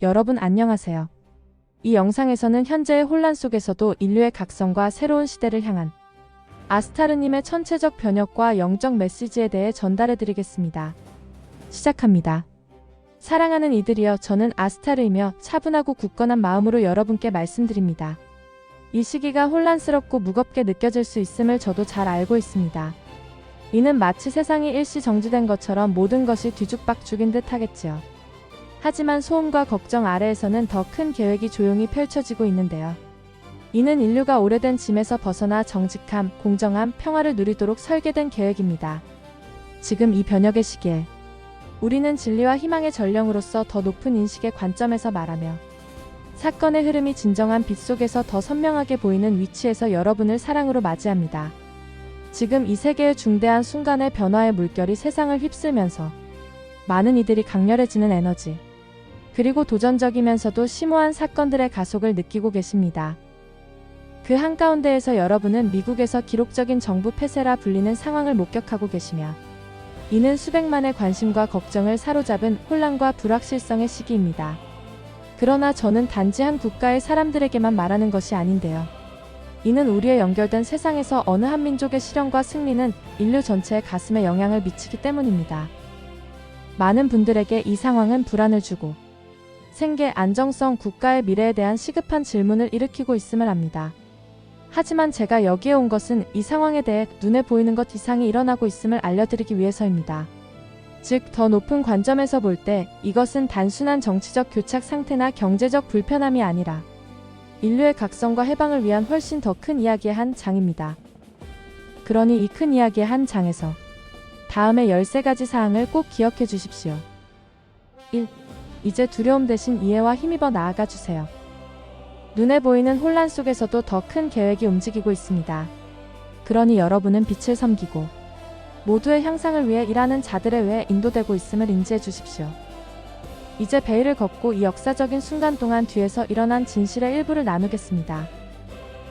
여러분 안녕하세요. 이 영상에서는 현재의 혼란 속에서도 인류의 각성과 새로운 시대를 향한 아스타르님의 천체적 변혁과 영적 메시지에 대해 전달해드리겠습니다. 시작합니다. 사랑하는 이들이여, 저는 아스타르이며 차분하고 굳건한 마음으로 여러분께 말씀드립니다. 이 시기가 혼란스럽고 무겁게 느껴질 수 있음을 저도 잘 알고 있습니다. 이는 마치 세상이 일시 정지된 것처럼 모든 것이 뒤죽박죽인 듯 하겠지요. 하지만 소음과 걱정 아래에서는 더 큰 계획이 조용히 펼쳐지고 있는데요. 이는 인류가 오래된 짐에서 벗어나 정직함, 공정함, 평화를 누리도록 설계된 계획입니다. 지금 이 변혁의 시기에 우리는 진리와 희망의 전령으로서 더 높은 인식의 관점에서 말하며 사건의 흐름이 진정한 빛 속에서 더 선명하게 보이는 위치에서 여러분을 사랑으로 맞이합니다. 지금 이 세계의 중대한 순간의 변화의 물결이 세상을 휩쓸면서 많은 이들이 강렬해지는 에너지, 그리고 도전적이면서도 심오한 사건들의 가속을 느끼고 계십니다. 그 한가운데에서 여러분은 미국에서 기록적인 정부 폐쇄라 불리는 상황을 목격하고 계시며, 이는 수백만의 관심과 걱정을 사로잡은 혼란과 불확실성의 시기입니다. 그러나 저는 단지 한 국가의 사람들에게만 말하는 것이 아닌데요. 이는 우리의 연결된 세상에서 어느 한 민족의 실현과 승리는 인류 전체의 가슴에 영향을 미치기 때문입니다. 많은 분들에게 이 상황은 불안을 주고 생계, 안정성, 국가의 미래에 대한 시급한 질문을 일으키고 있음을 압니다. 하지만 제가 여기에 온 것은 이 상황에 대해 눈에 보이는 것 이상이 일어나고 있음을 알려드리기 위해서입니다. 즉, 더 높은 관점에서 볼 때 이것은 단순한 정치적 교착 상태나 경제적 불편함이 아니라 인류의 각성과 해방을 위한 훨씬 더 큰 이야기의 한 장입니다. 그러니 이 큰 이야기의 한 장에서 다음의 13가지 사항을 꼭 기억해 주십시오. 1. 이제 두려움 대신 이해와 힘입어 나아가 주세요. 눈에 보이는 혼란 속에서도 더 큰 계획이 움직이고 있습니다. 그러니 여러분은 빛을 섬기고 모두의 향상을 위해 일하는 자들에 의해 인도되고 있음을 인지해 주십시오. 이제 베일을 걷고 이 역사적인 순간 동안 뒤에서 일어난 진실의 일부를 나누겠습니다.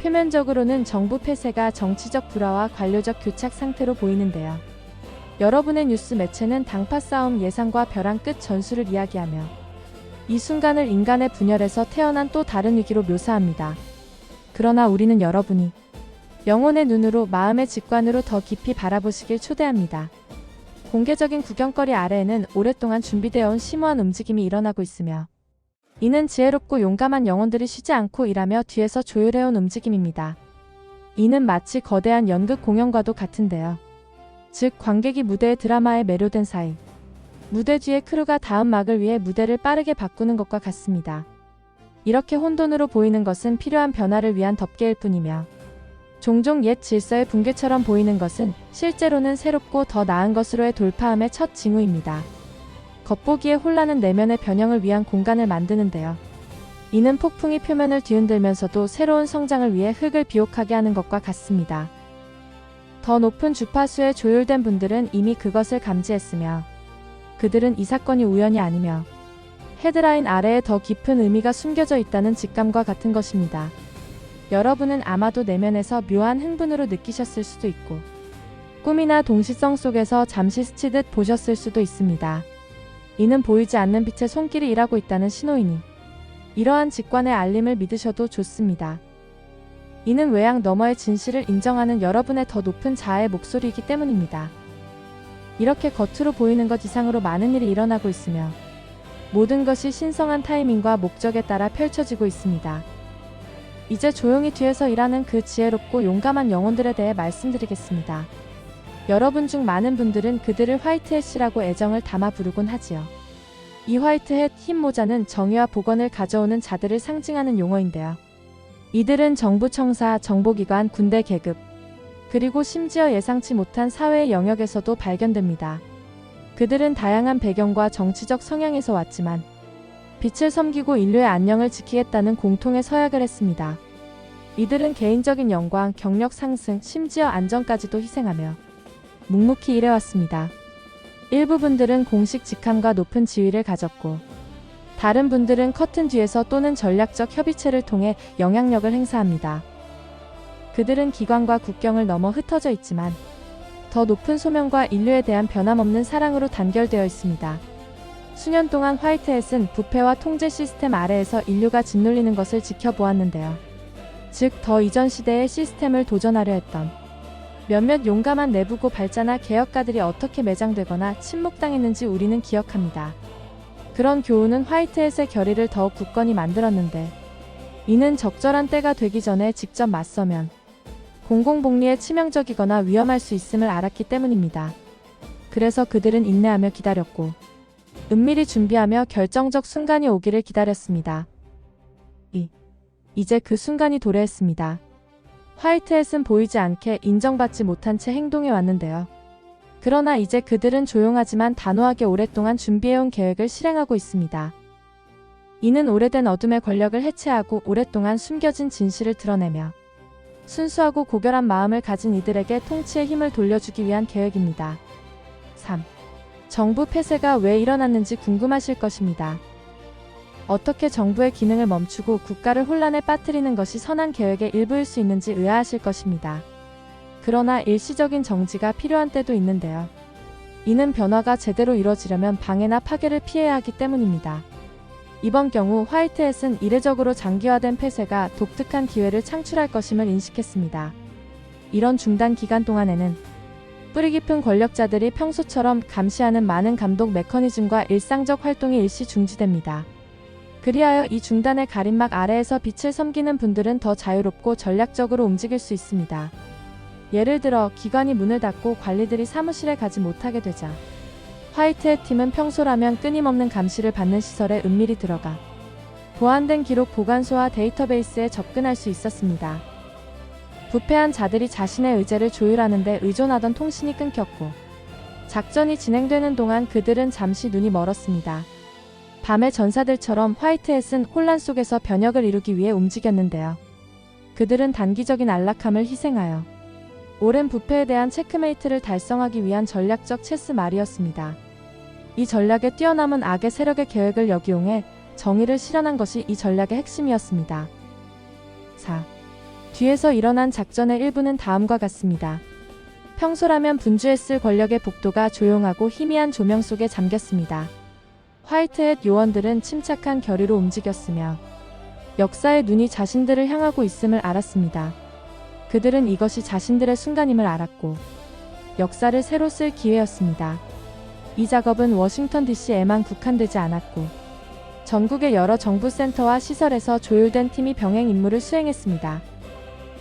표면적으로는 정부 폐쇄가 정치적 불화와 관료적 교착 상태로 보이는데요. 여러분의 뉴스 매체는 당파 싸움, 예상과 벼랑 끝 전술을 이야기하며 이 순간을 인간의 분열에서 태어난 또 다른 위기로 묘사합니다. 그러나 우리는 여러분이 영혼의 눈으로, 마음의 직관으로 더 깊이 바라보시길 초대합니다. 공개적인 구경거리 아래에는 오랫동안 준비되어 온 심오한 움직임이 일어나고 있으며, 이는 지혜롭고 용감한 영혼들이 쉬지 않고 일하며 뒤에서 조율해온 움직임입니다. 이는 마치 거대한 연극 공연과도 같은데요. 즉, 관객이 무대의 드라마에 매료된 사이 무대 뒤의 크루가 다음 막을 위해 무대를 빠르게 바꾸는 것과 같습니다. 이렇게 혼돈으로 보이는 것은 필요한 변화를 위한 덮개일 뿐이며, 종종 옛 질서의 붕괴처럼 보이는 것은 실제로는 새롭고 더 나은 것으로의 돌파함의 첫 징후입니다. 겉보기에 혼란은 내면의 변형을 위한 공간을 만드는데요. 이는 폭풍이 표면을 뒤흔들면서도 새로운 성장을 위해 흙을 비옥하게 하는 것과 같습니다. 더 높은 주파수에 조율된 분들은 이미 그것을 감지했으며, 그들은 이 사건이 우연이 아니며 헤드라인 아래에 더 깊은 의미가 숨겨져 있다는 직감과 같은 것입니다. 여러분은 아마도 내면에서 묘한 흥분으로 느끼셨을 수도 있고, 꿈이나 동시성 속에서 잠시 스치듯 보셨을 수도 있습니다. 이는 보이지 않는 빛의 손길이 일하고 있다는 신호이니 이러한 직관의 알림을 믿으셔도 좋습니다. 이는 외양 너머의 진실을 인정하는 여러분의 더 높은 자아의 목소리이기 때문입니다. 이렇게 겉으로 보이는 것 이상으로 많은 일이 일어나고 있으며, 모든 것이 신성한 타이밍과 목적에 따라 펼쳐지고 있습니다. 이제 조용히 뒤에서 일하는 그 지혜롭고 용감한 영혼들에 대해 말씀드리겠습니다. 여러분 중 많은 분들은 그들을 화이트햇이라고 애정을 담아 부르곤 하지요. 이 화이트햇 흰 모자는 정의와 복원을 가져오는 자들을 상징하는 용어인데요. 이들은 정부 청사, 정보기관, 군대 계급, 그리고 심지어 예상치 못한 사회의 영역에서도 발견됩니다. 그들은 다양한 배경과 정치적 성향에서 왔지만 빛을 섬기고 인류의 안녕을 지키겠다는 공통의 서약을 했습니다. 이들은 개인적인 영광, 경력 상승, 심지어 안전까지도 희생하며 묵묵히 일해왔습니다. 일부 분들은 공식 직함과 높은 지위를 가졌고, 다른 분들은 커튼 뒤에서 또는 전략적 협의체를 통해 영향력을 행사합니다. 그들은 기관과 국경을 넘어 흩어져 있지만 더 높은 소명과 인류에 대한 변함없는 사랑으로 단결되어 있습니다. 수년 동안 화이트햇은 부패와 통제 시스템 아래에서 인류가 짓눌리는 것을 지켜보았는데요. 즉, 더 이전 시대의 시스템을 도전하려 했던 몇몇 용감한 내부고 발자나 개혁가들이 어떻게 매장되거나 침묵당했는지 우리는 기억합니다. 그런 교훈은 화이트햇의 결의를 더욱 굳건히 만들었는데, 이는 적절한 때가 되기 전에 직접 맞서면 공공복리에 치명적이거나 위험할 수 있음을 알았기 때문입니다. 그래서 그들은 인내하며 기다렸고 은밀히 준비하며 결정적 순간이 오기를 기다렸습니다. 이제 그 순간이 도래했습니다. 화이트햇은 보이지 않게 인정받지 못한 채 행동해 왔는데요. 그러나 이제 그들은 조용하지만 단호하게 오랫동안 준비해온 계획을 실행하고 있습니다. 이는 오래된 어둠의 권력을 해체하고 오랫동안 숨겨진 진실을 드러내며 순수하고 고결한 마음을 가진 이들에게 통치의 힘을 돌려주기 위한 계획입니다. 3. 정부 폐쇄가 왜 일어났는지 궁금하실 것입니다. 어떻게 정부의 기능을 멈추고 국가를 혼란에 빠뜨리는 것이 선한 계획의 일부일 수 있는지 의아하실 것입니다. 그러나 일시적인 정지가 필요한 때도 있는데요. 이는 변화가 제대로 이뤄지려면 방해나 파괴를 피해야 하기 때문입니다. 이번 경우 화이트햇은 이례적으로 장기화된 폐쇄가 독특한 기회를 창출할 것임을 인식했습니다. 이런 중단 기간 동안에는 뿌리 깊은 권력자들이 평소처럼 감시하는 많은 감독 메커니즘과 일상적 활동이 일시 중지됩니다. 그리하여 이 중단의 가림막 아래에서 빛을 섬기는 분들은 더 자유롭고 전략적으로 움직일 수 있습니다. 예를 들어 기관이 문을 닫고 관리들이 사무실에 가지 못하게 되자 화이트햇 팀은 평소라면 끊임없는 감시를 받는 시설에 은밀히 들어가 보안된 기록 보관소와 데이터베이스에 접근할 수 있었습니다. 부패한 자들이 자신의 의제를 조율하는 데 의존하던 통신이 끊겼고 작전이 진행되는 동안 그들은 잠시 눈이 멀었습니다. 밤의 전사들처럼 화이트햇은 혼란 속에서 변혁을 이루기 위해 움직였는데요. 그들은 단기적인 안락함을 희생하여 오랜 부패에 대한 체크메이트를 달성하기 위한 전략적 체스 말이었습니다. 이 전략에 뛰어남은 악의 세력의 계획을 역이용해 정의를 실현한 것이 이 전략의 핵심이었습니다. 4. 뒤에서 일어난 작전의 일부는 다음과 같습니다. 평소라면 분주했을 권력의 복도가 조용하고 희미한 조명 속에 잠겼습니다. 화이트햇 요원들은 침착한 결의로 움직였으며 역사의 눈이 자신들을 향하고 있음을 알았습니다. 그들은 이것이 자신들의 순간임을 알았고 역사를 새로 쓸 기회였습니다. 이 작업은 워싱턴 DC에만 국한되지 않았고 전국의 여러 정부 센터와 시설에서 조율된 팀이 병행 임무를 수행했습니다.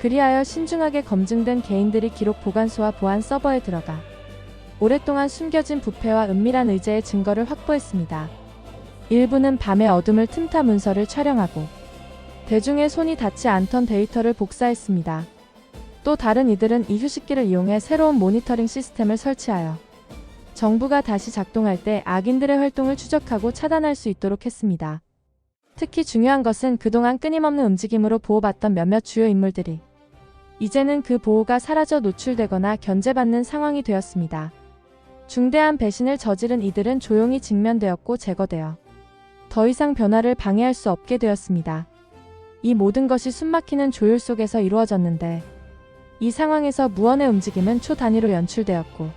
그리하여 신중하게 검증된 개인들이 기록 보관소와 보안 서버에 들어가 오랫동안 숨겨진 부패와 은밀한 의제의 증거를 확보했습니다. 일부는 밤의 어둠을 틈타 문서를 촬영하고 대중의 손이 닿지 않던 데이터를 복사했습니다. 또 다른 이들은 이 휴식기를 이용해 새로운 모니터링 시스템을 설치하여 정부가 다시 작동할 때 악인들의 활동을 추적하고 차단할 수 있도록 했습니다. 특히 중요한 것은 그동안 끊임없는 움직임으로 보호받던 몇몇 주요 인물들이 이제는 그 보호가 사라져 노출되거나 견제받는 상황이 되었습니다. 중대한 배신을 저지른 이들은 조용히 직면되었고 제거되어 더 이상 변화를 방해할 수 없게 되었습니다. 이 모든 것이 숨막히는 조율 속에서 이루어졌는데 이 상황에서 무언의 움직임은 초 단위로 연출되었고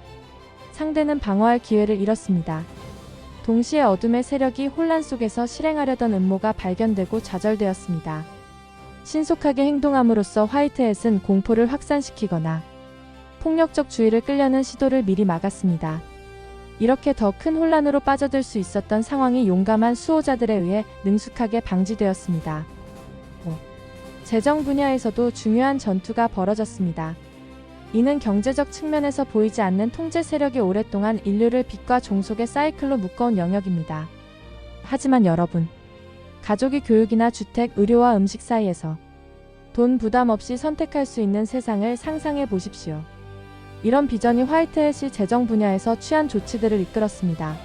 상대는 방어할 기회를 잃었습니다. 동시에 어둠의 세력이 혼란 속에서 실행하려던 음모가 발견되고 좌절되었습니다. 신속하게 행동함으로써 화이트햇은 공포를 확산시키거나 폭력적 주의를 끌려는 시도를 미리 막았습니다. 이렇게 더 큰 혼란으로 빠져들 수 있었던 상황이 용감한 수호자들에 의해 능숙하게 방지되었습니다. 5. 재정 분야에서도 중요한 전투가 벌어졌습니다. 이는 경제적 측면에서 보이지 않는 통제 세력이 오랫동안 인류를 빚과 종속의 사이클로 묶어온 영역입니다. 하지만 여러분, 가족이 교육이나 주택, 의료와 음식 사이에서 돈 부담 없이 선택할 수 있는 세상을 상상해 보십시오. 이런 비전이 화이트햇이 재정 분야에서 취한 조치들을 이끌었습니다.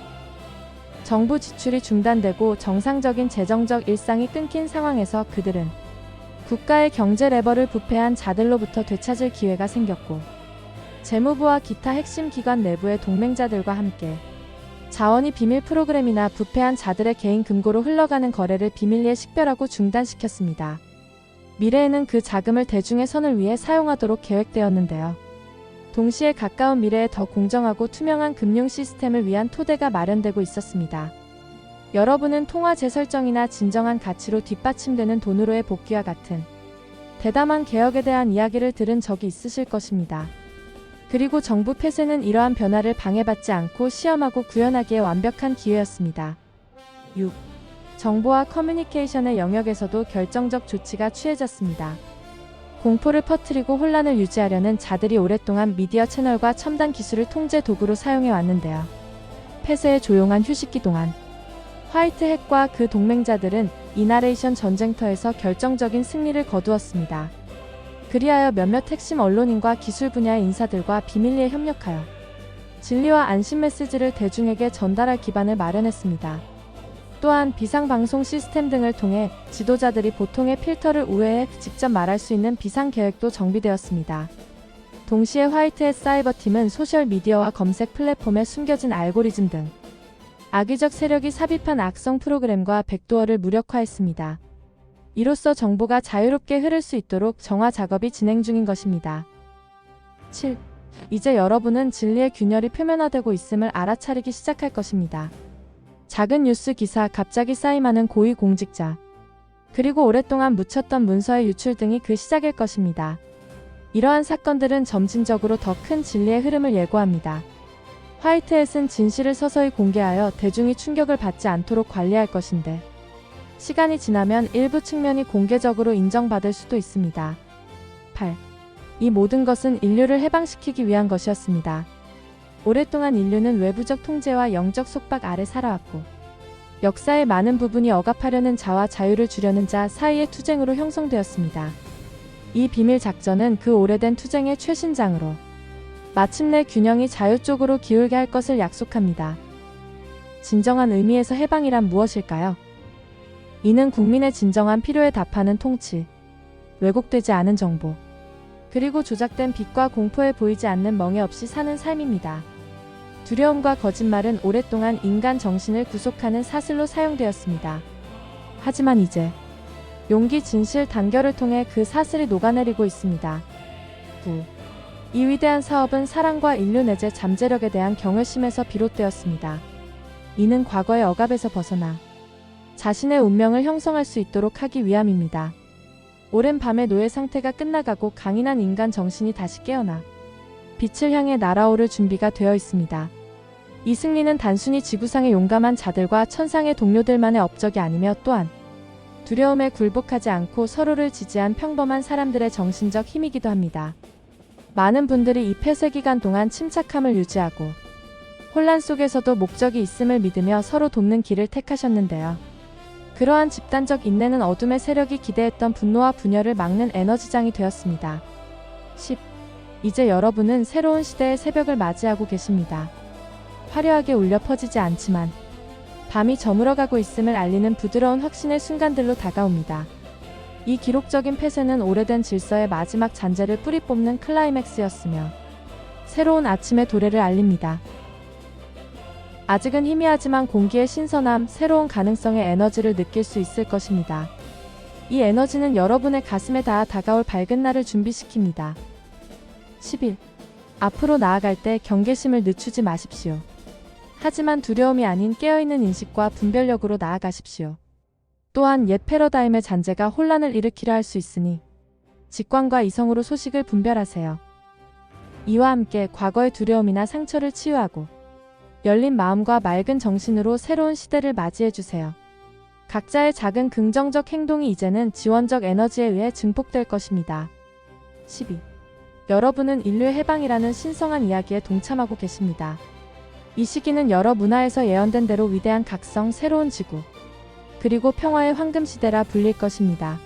정부 지출이 중단되고 정상적인 재정적 일상이 끊긴 상황에서 그들은 국가의 경제 레버를 부패한 자들로부터 되찾을 기회가 생겼고 재무부와 기타 핵심 기관 내부의 동맹자들과 함께 자원이 비밀 프로그램이나 부패한 자들의 개인 금고로 흘러가는 거래를 비밀리에 식별하고 중단시켰습니다. 미래에는 그 자금을 대중의 선을 위해 사용하도록 계획되었는데요. 동시에 가까운 미래에 더 공정하고 투명한 금융 시스템을 위한 토대가 마련되고 있었습니다. 여러분은 통화 재설정이나 진정한 가치로 뒷받침되는 돈으로의 복귀와 같은 대담한 개혁에 대한 이야기를 들은 적이 있으실 것입니다. 그리고 정부 폐쇄는 이러한 변화를 방해받지 않고 시험하고 구현하기에 완벽한 기회였습니다. 6. 정보와 커뮤니케이션의 영역에서도 결정적 조치가 취해졌습니다. 공포를 퍼뜨리고 혼란을 유지하려는 자들이 오랫동안 미디어 채널과 첨단 기술을 통제 도구로 사용해 왔는데요. 폐쇄의 조용한 휴식기 동안 화이트햇과 그 동맹자들은 이나레이션 전쟁터에서 결정적인 승리를 거두었습니다. 그리하여 몇몇 핵심 언론인과 기술 분야의 인사들과 비밀리에 협력하여 진리와 안심 메시지를 대중에게 전달할 기반을 마련했습니다. 또한 비상방송 시스템 등을 통해 지도자들이 보통의 필터를 우회해 직접 말할 수 있는 비상계획도 정비되었습니다. 동시에 화이트햇 사이버팀은 소셜미디어와 검색 플랫폼에 숨겨진 알고리즘 등 악의적 세력이 삽입한 악성 프로그램과 백도어를 무력화했습니다. 이로써 정보가 자유롭게 흐를 수 있도록 정화 작업이 진행 중인 것입니다. 7. 이제 여러분은 진리의 균열이 표면화되고 있음을 알아차리기 시작할 것입니다. 작은 뉴스 기사, 갑자기 쌓임하는 고위 공직자, 그리고 오랫동안 묻혔던 문서의 유출 등이 그 시작일 것입니다. 이러한 사건들은 점진적으로 더 큰 진리의 흐름을 예고합니다. 화이트햇은 진실을 서서히 공개하여 대중이 충격을 받지 않도록 관리할 것인데, 시간이 지나면 일부 측면이 공개적으로 인정받을 수도 있습니다. 8. 이 모든 것은 인류를 해방시키기 위한 것이었습니다. 오랫동안 인류는 외부적 통제와 영적 속박 아래 살아왔고, 역사의 많은 부분이 억압하려는 자와 자유를 주려는 자 사이의 투쟁으로 형성되었습니다. 이 비밀 작전은 그 오래된 투쟁의 최신장으로 마침내 균형이 자유 쪽으로 기울게 할 것을 약속합니다. 진정한 의미에서 해방이란 무엇일까요? 이는 국민의 진정한 필요에 답하는 통치, 왜곡되지 않은 정보, 그리고 조작된 빛과 공포에 보이지 않는 멍에 없이 사는 삶입니다. 두려움과 거짓말은 오랫동안 인간 정신을 구속하는 사슬로 사용되었습니다. 하지만 이제 용기, 진실, 단결을 통해 그 사슬이 녹아내리고 있습니다. 9. 이 위대한 사업은 사랑과 인류 내재 잠재력에 대한 경외심에서 비롯되었습니다. 이는 과거의 억압에서 벗어나 자신의 운명을 형성할 수 있도록 하기 위함입니다. 오랜 밤의 노예 상태가 끝나가고 강인한 인간 정신이 다시 깨어나 빛을 향해 날아오를 준비가 되어 있습니다. 이 승리는 단순히 지구상의 용감한 자들과 천상의 동료들만의 업적이 아니며 또한 두려움에 굴복하지 않고 서로를 지지한 평범한 사람들의 정신적 힘이기도 합니다. 많은 분들이 이 폐쇄 기간 동안 침착함을 유지하고 혼란 속에서도 목적이 있음을 믿으며 서로 돕는 길을 택하셨는데요. 그러한 집단적 인내는 어둠의 세력이 기대했던 분노와 분열을 막는 에너지장이 되었습니다. 10. 이제 여러분은 새로운 시대의 새벽을 맞이하고 계십니다. 화려하게 울려 퍼지지 않지만 밤이 저물어가고 있음을 알리는 부드러운 확신의 순간들로 다가옵니다. 이 기록적인 폐쇄는 오래된 질서의 마지막 잔재를 뿌리 뽑는 클라이맥스였으며 새로운 아침의 도래를 알립니다. 아직은 희미하지만 공기의 신선함, 새로운 가능성의 에너지를 느낄 수 있을 것입니다. 이 에너지는 여러분의 가슴에 닿아 다가올 밝은 날을 준비시킵니다. 11. 앞으로 나아갈 때 경계심을 늦추지 마십시오. 하지만 두려움이 아닌 깨어있는 인식과 분별력으로 나아가십시오. 또한 옛 패러다임의 잔재가 혼란을 일으키려 할 수 있으니 직관과 이성으로 소식을 분별하세요. 이와 함께 과거의 두려움이나 상처를 치유하고 열린 마음과 맑은 정신으로 새로운 시대를 맞이해주세요. 각자의 작은 긍정적 행동이 이제는 지원적 에너지에 의해 증폭될 것입니다. 12. 여러분은 인류의 해방이라는 신성한 이야기에 동참하고 계십니다. 이 시기는 여러 문화에서 예언된 대로 위대한 각성, 새로운 지구, 그리고 평화의 황금시대라 불릴 것입니다.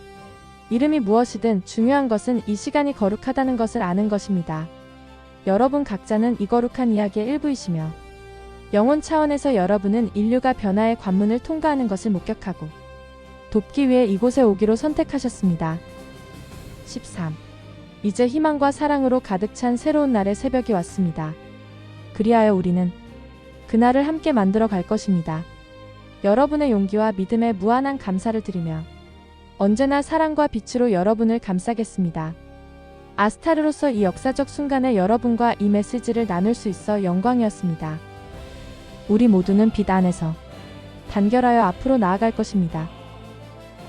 이름이 무엇이든 중요한 것은 이 시간이 거룩하다는 것을 아는 것입니다. 여러분 각자는 이 거룩한 이야기의 일부이시며 영혼 차원에서 여러분은 인류가 변화의 관문을 통과하는 것을 목격하고 돕기 위해 이곳에 오기로 선택하셨습니다. 13. 이제 희망과 사랑으로 가득 찬 새로운 날의 새벽이 왔습니다. 그리하여 우리는 그날을 함께 만들어 갈 것입니다. 여러분의 용기와 믿음에 무한한 감사를 드리며 언제나 사랑과 빛으로 여러분을 감싸겠습니다. 아스타르로서 이 역사적 순간에 여러분과 이 메시지를 나눌 수 있어 영광이었습니다. 우리 모두는 빛 안에서 단결하여 앞으로 나아갈 것입니다.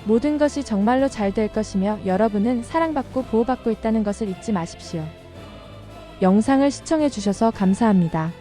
모든 것이 정말로 잘 될 것이며 여러분은 사랑받고 보호받고 있다는 것을 잊지 마십시오. 영상을 시청해 주셔서 감사합니다.